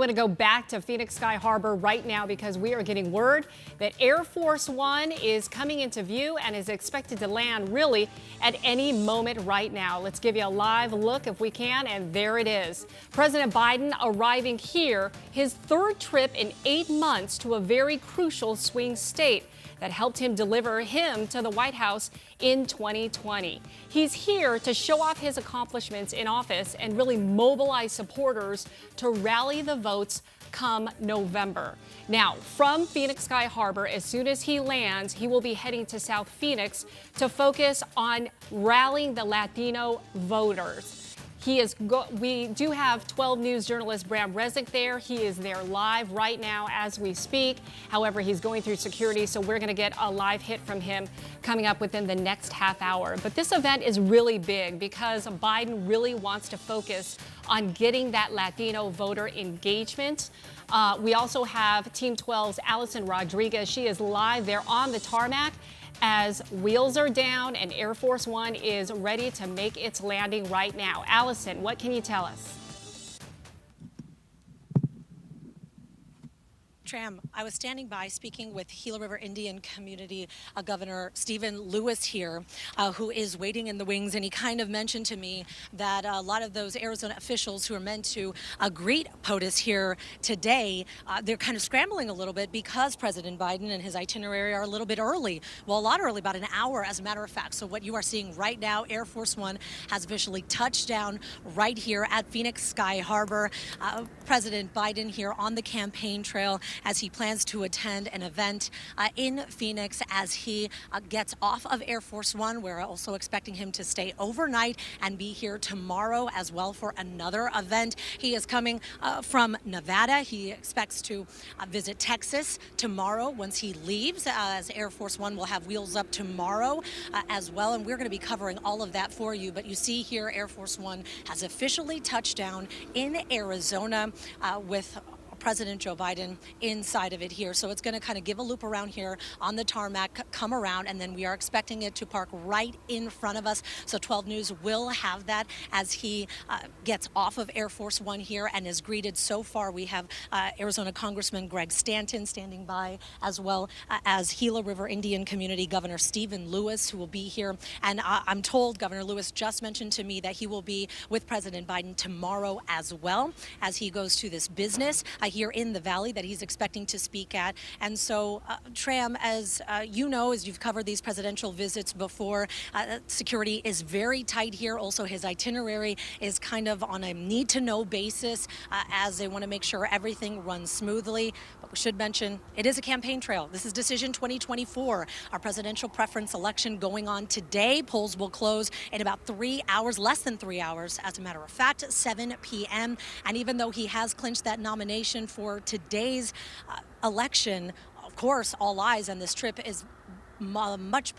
I'm going to go back to Phoenix Sky Harbor right now because we are getting word that Air Force One is coming into view and is expected to land really at any moment right now. Let's give you a live look if we can, and there it is. President Biden arriving here, his third trip in 8 months to a very crucial swing state that helped him deliver him to the White House in 2020. He's here to show off his accomplishments in office and really mobilize supporters to rally the votes come November. Now, from Phoenix Sky Harbor, as soon as he lands, he will be heading to South Phoenix to focus on rallying the Latino voters. We do have 12 News journalist Bram Resnick there. He is there live right now as we speak. However, he's going through security, so we're going to get a live hit from him coming up within the next half hour. But this event is really big because Biden really wants to focus on getting that Latino voter engagement. We also have Team 12's Allison Rodriguez. She is live there on the tarmac as wheels are down and Air Force One is ready to make its landing right now. Allison, what can you tell us? Tram, I was standing by speaking with Gila River Indian Community Governor Stephen Lewis here, who is waiting in the wings, and he kind of mentioned to me that a lot of those Arizona officials who are meant to greet POTUS here today, they're kind of scrambling a little bit because President Biden and his itinerary are a little bit early. Well, a lot early, about an hour, as a matter of fact. So what you are seeing right now, Air Force One has officially touched down right here at Phoenix Sky Harbor. President Biden here on the campaign trail as he plans to attend an event in Phoenix as he gets off of Air Force One. We're also expecting him to stay overnight and be here tomorrow as well for another event. He is coming from Nevada. He expects to visit Texas tomorrow once he leaves, as Air Force One will have wheels up tomorrow as well. And we're going to be covering all of that for you. But you see here, Air Force One has officially touched down in Arizona with President Joe Biden inside of it here. So it's going to kind of give a loop around here on the tarmac, come around, and then we are expecting it to park right in front of us. So 12 News will have that as he gets off of Air Force One here and is greeted. So far, we have Arizona Congressman Greg Stanton standing by, as well as Gila River Indian Community Governor Stephen Lewis, who will be here. And I'm told Governor Lewis just mentioned to me that he will be with President Biden tomorrow as well as he goes to this business here in the Valley that he's expecting to speak at. And so, Tram, as you know, as you've covered these presidential visits before, security is very tight here. Also, his itinerary is kind of on a need-to-know basis as they want to make sure everything runs smoothly. But we should mention, it is a campaign trail. This is Decision 2024, our presidential preference election going on today. Polls will close in about 3 hours, less than 3 hours, as a matter of fact, 7 p.m. And even though he has clinched that nomination for today's election, of course, all eyes on this trip is a large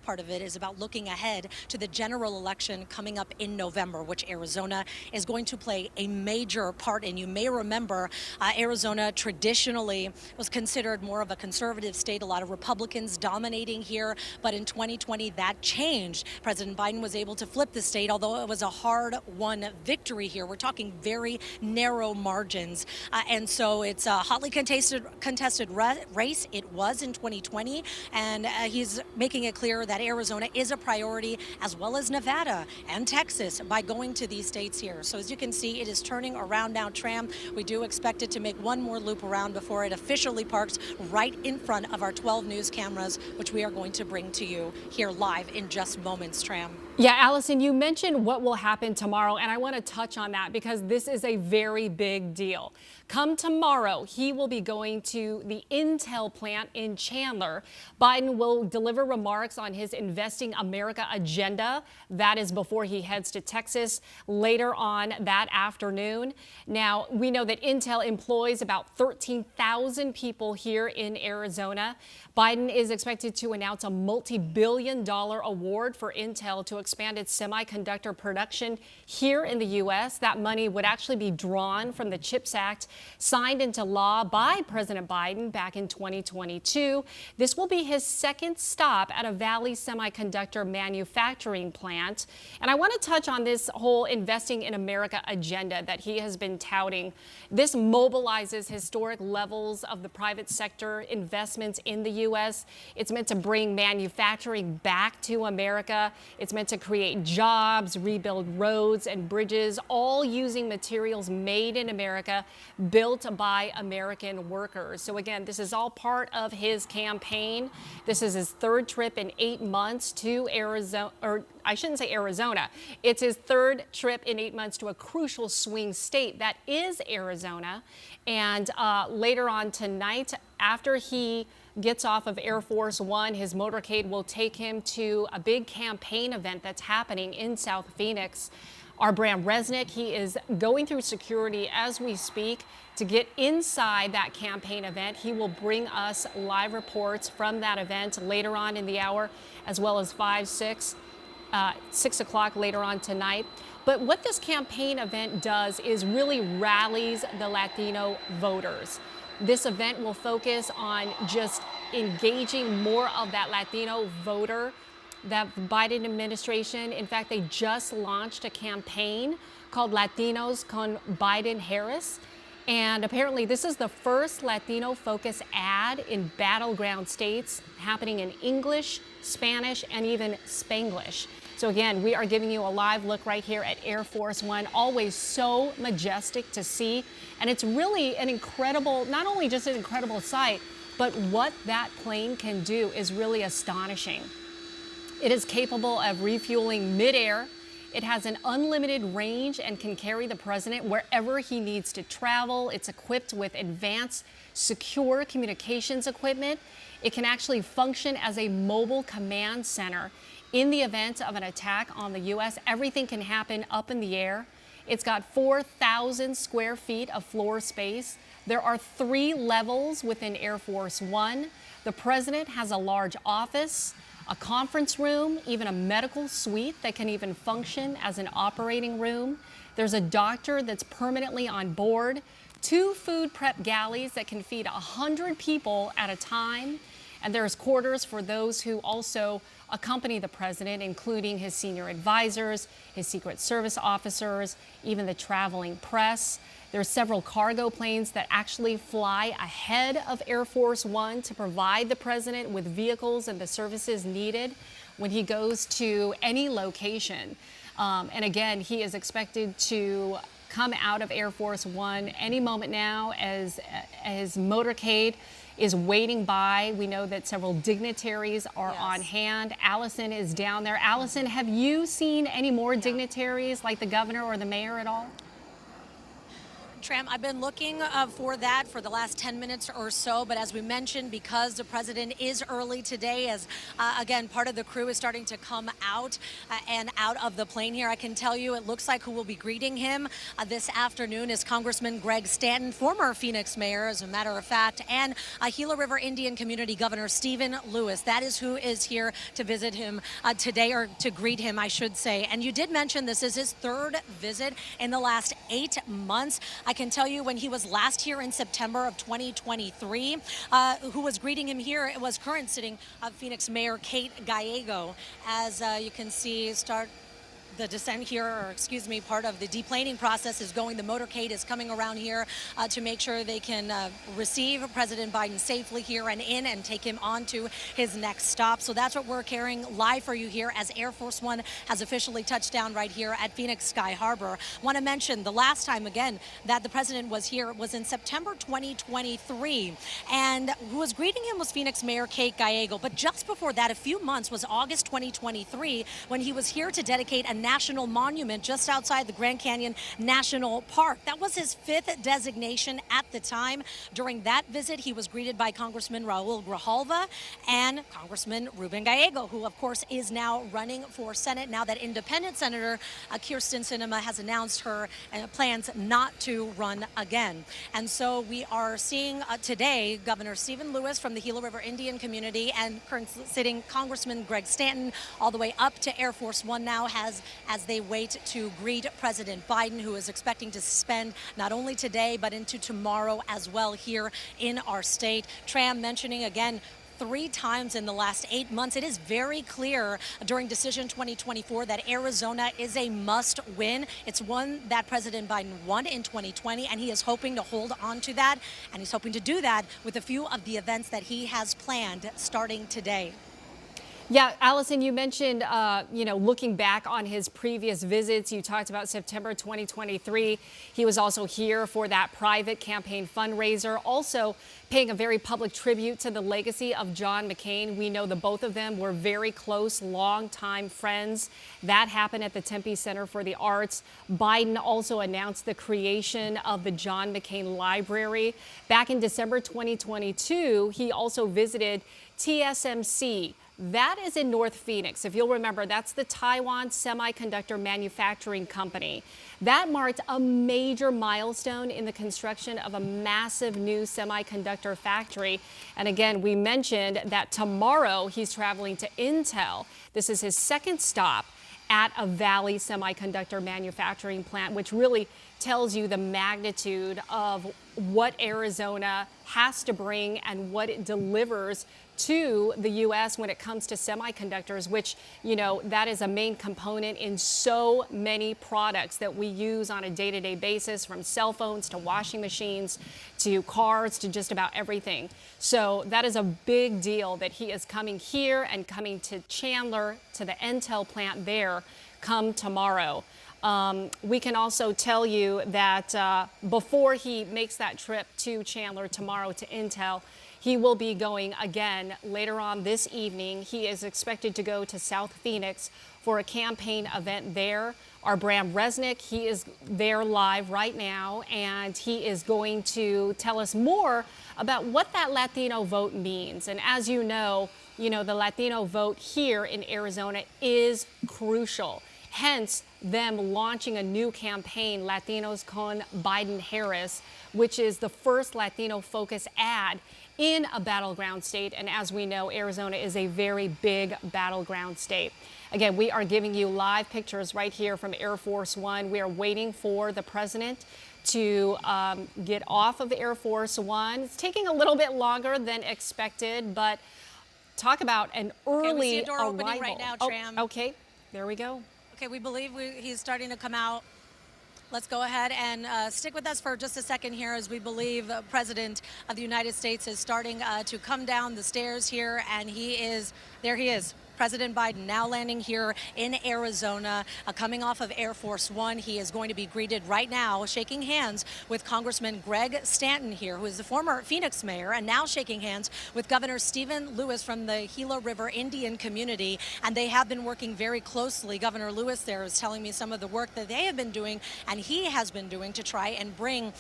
part of it is about looking ahead to the general election coming up in November, which Arizona is going to play a major part in. You may remember Arizona traditionally was considered more of a conservative state, a lot of Republicans dominating here, but in 2020 that changed. President Biden was able to flip the state, although it was a hard-won victory here. We're talking very narrow margins, and so it's a hotly contested race. It was in 2020, and he's making it clear that Arizona is a priority, as well as Nevada and Texas, by going to these states here. So as you can see, it is turning around now, Tram. We do expect it to make one more loop around before it officially parks right in front of our 12 News cameras, which we are going to bring to you here live in just moments, Tram. Yeah, Allison, you mentioned what will happen tomorrow, and I want to touch on that because this is a very big deal. Come tomorrow, he will be going to the Intel plant in Chandler. Biden will deliver remarks on his Investing America agenda. That is before he heads to Texas later on that afternoon. Now, we know that Intel employs about 13,000 people here in Arizona. Biden is expected to announce a multi-billion-dollar award for Intel to expand its semiconductor production here in the U.S. That money would actually be drawn from the CHIPS Act signed into law by President Biden back in 2022. This will be his second stop at a Valley Semiconductor manufacturing plant. And I want to touch on this whole investing in America agenda that he has been touting. This mobilizes historic levels of the private sector investments in the U.S. It's meant to bring manufacturing back to America. It's meant to create jobs, rebuild roads and bridges, all using materials made in America, built by American workers. So again, this is all part of his campaign. This is his third trip in 8 months to Arizona, or I shouldn't say Arizona. It's his third trip in 8 months to a crucial swing state that is Arizona. And later on tonight, after he gets off of Air Force One, his motorcade will take him to a big campaign event that's happening in South Phoenix. Our Bram Resnick, he is going through security as we speak to get inside that campaign event. He will bring us live reports from that event later on in the hour, as well as 6 o'clock later on tonight. But what this campaign event does is really rallies the Latino voters. This event will focus on just engaging more of that Latino voter. The Biden administration, in fact, they just launched a campaign called Latinos con Biden-Harris. And apparently this is the first Latino-focused ad in battleground states, happening in English, Spanish, and even Spanglish. So again, we are giving you a live look right here at Air Force One, always so majestic to see. And it's really an incredible, not only just an incredible sight, but what that plane can do is really astonishing. It is capable of refueling midair. It has an unlimited range and can carry the president wherever he needs to travel. It's equipped with advanced, secure communications equipment. It can actually function as a mobile command center. In the event of an attack on the U.S., everything can happen up in the air. It's got 4,000 square feet of floor space. There are 3 levels within Air Force One. The president has a large office, a conference room, even a medical suite that can even function as an operating room. There's a doctor that's permanently on board, 2 food prep galleys that can feed 100 people at a time. And there's quarters for those who also accompany the president, including his senior advisors, his Secret Service officers, even the traveling press. There's several cargo planes that actually fly ahead of Air Force One to provide the president with vehicles and the services needed when he goes to any location. And again, he is expected to come out of Air Force One any moment now as his motorcade is waiting by. We know that several dignitaries are on hand. Allison is down there. Allison, have you seen any more dignitaries like the governor or the mayor at all? Tram, I've been looking for that for the last 10 minutes or so, but as we mentioned, because the president is early today, as again, part of the crew is starting to come out and out of the plane here, I can tell you it looks like who will be greeting him this afternoon is Congressman Greg Stanton, former Phoenix mayor, as a matter of fact, and Gila River Indian Community Governor Stephen Lewis. That is who is here to visit him today, or to greet him, I should say. And you did mention this is his third visit in the last 8 months. I can tell you when he was last here in September of 2023, who was greeting him here, it was current sitting Phoenix Mayor Kate Gallego. As you can see, the descent here, or excuse me, part of the deplaning process is going. The motorcade is coming around here to make sure they can receive President Biden safely here and in and take him on to his next stop. So that's what we're carrying live for you here as Air Force One has officially touched down right here at Phoenix Sky Harbor. Want to mention the last time again that the president was here was in September 2023, and who was greeting him was Phoenix Mayor Kate Gallego. But just before that, a few months, was August 2023 when he was here to dedicate a national monument just outside the Grand Canyon National Park. That was his 5th designation at the time. During that visit, he was greeted by Congressman Raul Grijalva and Congressman Ruben Gallego, who of course is now running for Senate now that independent Senator Kirsten Sinema has announced her plans not to run again. And so we are seeing today Governor Stephen Lewis from the Gila River Indian community and current sitting Congressman Greg Stanton all the way up to Air Force One now as they wait to greet President Biden, who is expecting to spend not only today but into tomorrow as well here in our state. Tram mentioning again 3 times in the last 8 months. It is very clear during Decision 2024 that Arizona is a must win. It's one that President Biden won in 2020, and he is hoping to hold on to that. And he's hoping to do that with a few of the events that he has planned starting today. Yeah, Allison, you mentioned, looking back on his previous visits, you talked about September 2023. He was also here for that private campaign fundraiser, also paying a very public tribute to the legacy of John McCain. We know the both of them were very close, longtime friends. That happened at the Tempe Center for the Arts. Biden also announced the creation of the John McCain Library. Back in December 2022, he also visited TSMC. That is in North Phoenix. If you'll remember, that's the Taiwan Semiconductor Manufacturing Company. That marked a major milestone in the construction of a massive new semiconductor factory. And again, we mentioned that tomorrow he's traveling to Intel. This is his 2nd stop at a Valley semiconductor manufacturing plant, which really tells you the magnitude of what Arizona has to bring and what it delivers to the U.S. when it comes to semiconductors, which, that is a main component in so many products that we use on a day-to-day basis, from cell phones to washing machines to cars to just about everything. So that is a big deal that he is coming here and coming to Chandler, to the Intel plant there, come tomorrow. We can also tell you that before he makes that trip to Chandler tomorrow to Intel, he will be going again later on this evening. He is expected to go to South Phoenix for a campaign event there. Our Bram Resnick, he is there live right now, and he is going to tell us more about what that Latino vote means. And as you know, the Latino vote here in Arizona is crucial. Hence, them launching a new campaign, Latinos con Biden-Harris, which is the first Latino-focused ad in a battleground state. And as we know, Arizona is a very big battleground state. Again, we are giving you live pictures right here from Air Force One. We are waiting for the president to get off of Air Force One. It's taking a little bit longer than expected, but talk about an early we see a door arrival. opening right now, Tram. Oh, okay, there we go. Okay, we believe he's starting to come out. Let's go ahead and stick with us for just a second here as we believe the President of the United States is starting to come down the stairs here, and there he is. President Biden now landing here in Arizona, coming off of Air Force One. He is going to be greeted right now, shaking hands with Congressman Greg Stanton here, who is the former Phoenix mayor, and now shaking hands with Governor Stephen Lewis from the Gila River Indian community. And they have been working very closely. Governor Lewis there is telling me some of the work that they have been doing and he has been doing to try and bring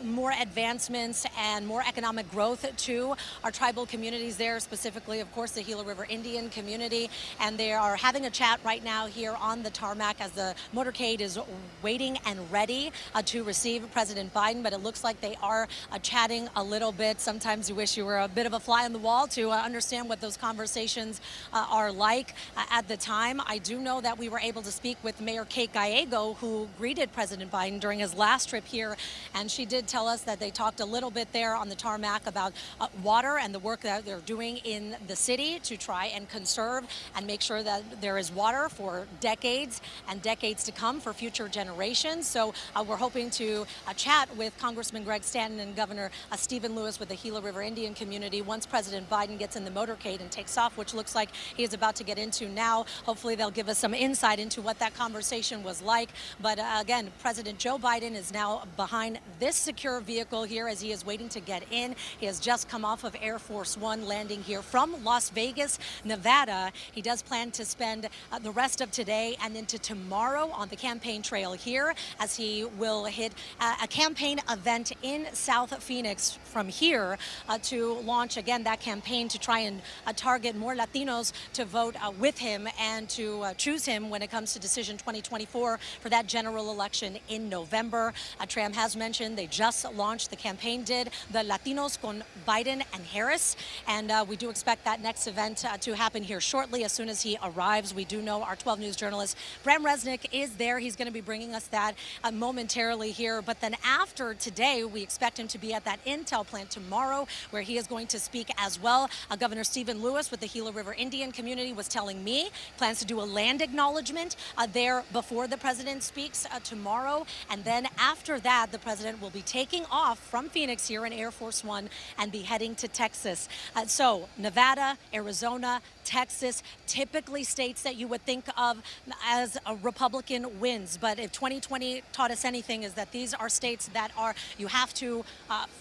more advancements and more economic growth to our tribal communities there, specifically, of course, the Gila River Indian community. And they are having a chat right now here on the tarmac as the motorcade is waiting and ready to receive President Biden. But it looks like they are chatting a little bit. Sometimes you wish you were a bit of a fly on the wall to understand what those conversations are like at the time. I do know that we were able to speak with Mayor Kate Gallego, who greeted President Biden during his last trip here. And she did tell us that they talked a little bit there on the tarmac about water and the work that they're doing in the city to try and conserve and make sure that there is water for decades and decades to come for future generations. So we're hoping to chat with Congressman Greg Stanton and Governor Stephen Lewis with the Gila River Indian community once President Biden gets in the motorcade and takes off, which looks like he is about to get into now. Hopefully they'll give us some insight into what that conversation was like. But again, President Joe Biden is now behind this secure vehicle here as he is waiting to get in. He has just come off of Air Force One, landing here from Las Vegas, Nevada. He does plan to spend the rest of today and into tomorrow on the campaign trail here, as he will hit a campaign event in South Phoenix from here to launch again that campaign to try and target more Latinos to vote with him and to choose him when it comes to Decision 2024 for that general election in November. Tram has mentioned they just launched, the campaign did, the Latinos con Biden and Harris, and we do expect that next event to happen here shortly as soon as he arrives. We do know our 12 News journalist Bram Resnick is there. He's going to be bringing us that momentarily here, but then after today we expect him to be at that Intel plant tomorrow, where he is going to speak as well. Governor Stephen Lewis with the Gila River Indian community was telling me plans to do a land acknowledgement there before the president speaks tomorrow, and then after that the president will be taking off from Phoenix here in Air Force One and be heading to Texas. So Nevada, Arizona, Texas, typically states that you would think of as a Republican wins, but if 2020 taught us anything, is that these are states that you have to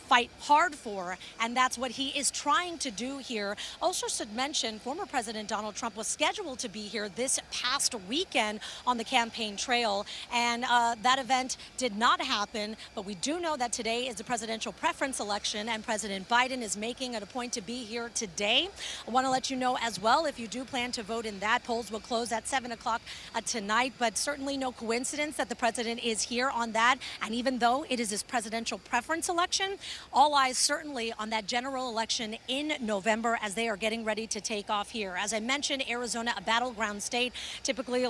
fight hard for, and that's what he is trying to do here. Also should mention, former President Donald Trump was scheduled to be here this past weekend on the campaign trail, and that event did not happen, but we do know that today is the presidential preference election, and President Biden is making it a point to be here today. I want to let you know as well, if you do plan to vote in that, polls will close at 7 o'clock tonight, but certainly no coincidence that the president is here on that. And even though it is his presidential preference election, all eyes certainly on that general election in November as they are getting ready to take off here. As I mentioned, Arizona, a battleground state, typically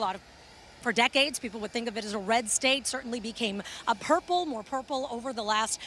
for decades, people would think of it as a red state, certainly became more purple over the last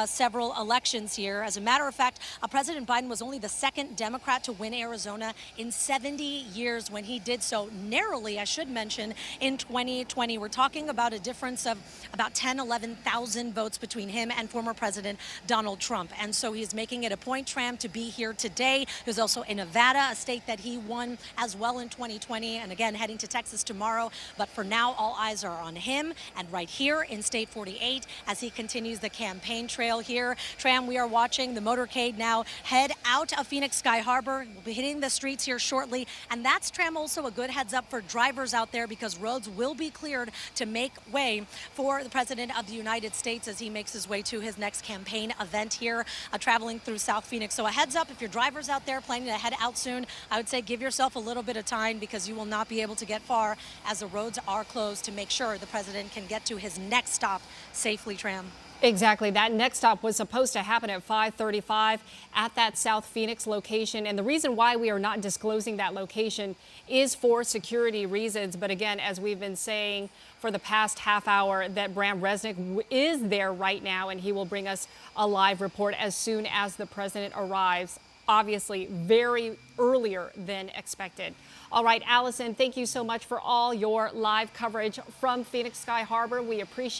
several elections here. As a matter of fact, President Biden was only the second Democrat to win Arizona in 70 years when he did so narrowly, I should mention, in 2020. We're talking about a difference of about 11,000 votes between him and former President Donald Trump. And so he's making it a point, Tram, to be here today. There's also in Nevada, a state that he won as well in 2020, and again, heading to Texas tomorrow. But for now, all eyes are on him and right here in State 48 as he continues the campaign trail here. Tram, we are watching the motorcade now head out of Phoenix Sky Harbor. We'll be hitting the streets here shortly. And that's, Tram, also a good heads up for drivers out there, because roads will be cleared to make way for the President of the United States as he makes his way to his next campaign event here, traveling through South Phoenix. So a heads up, if your drivers out there planning to head out soon, I would say give yourself a little bit of time, because you will not be able to get far as the roads are closed to make sure the president can get to his next stop safely, Tram. Exactly. That next stop was supposed to happen at 5:35 at that South Phoenix location. And the reason why we are not disclosing that location is for security reasons. But again, as we've been saying for the past half hour, that Bram Resnick is there right now, and he will bring us a live report as soon as the president arrives. Obviously, very earlier than expected. All right, Allison, thank you so much for all your live coverage from Phoenix Sky Harbor. We appreciate